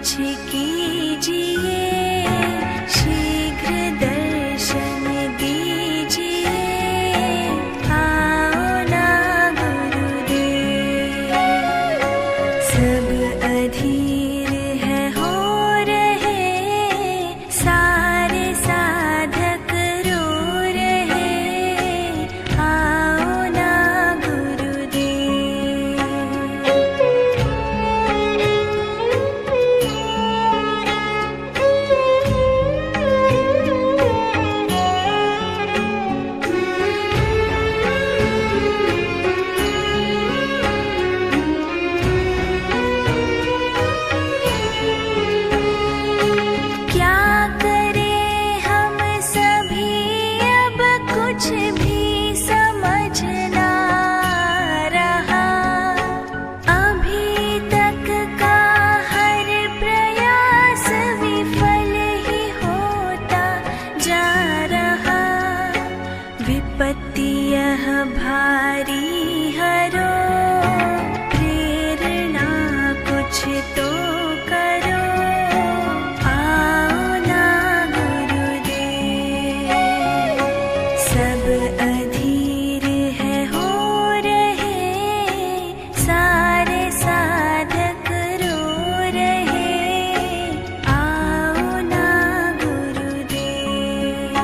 कुछ कीजिए, शीघ्र दर्शन दीजिए, आओ ना गुरुदेव। सब अधीर है हो रहे, सारे साधक रो रहे, आओ ना कुछ भी समझ ना रहा, अभी तक का हर प्रयास विफल ही होता जा रहा। विपत्ति यह भारी हरो, प्रेरणा कुछ तो करो, आओ ना गुरुदेव। सब अधीर है हो रहे, सारे साधक रो रहे, आओ ना गुरुदेव।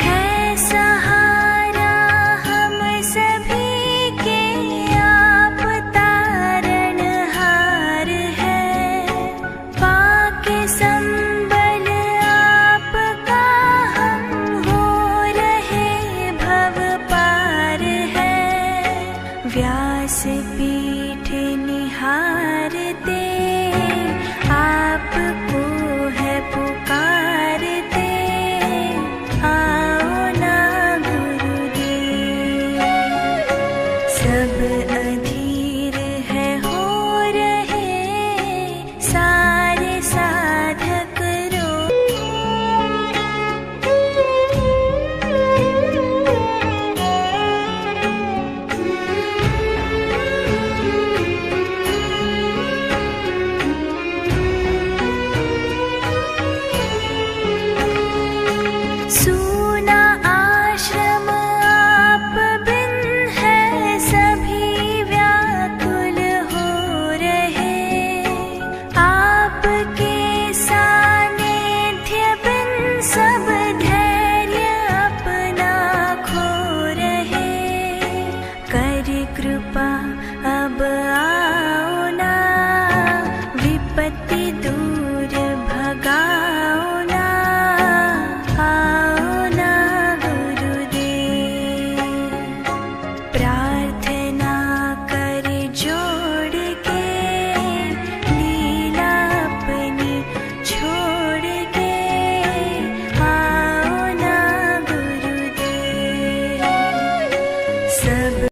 है सहारा हम सभी के आप तारणहार है, पाके संबल आपका हम हो रहे भव पार है। व्यास पीठ निहारते, आपको है पुकारते, आओ ना गुरुदेव। सब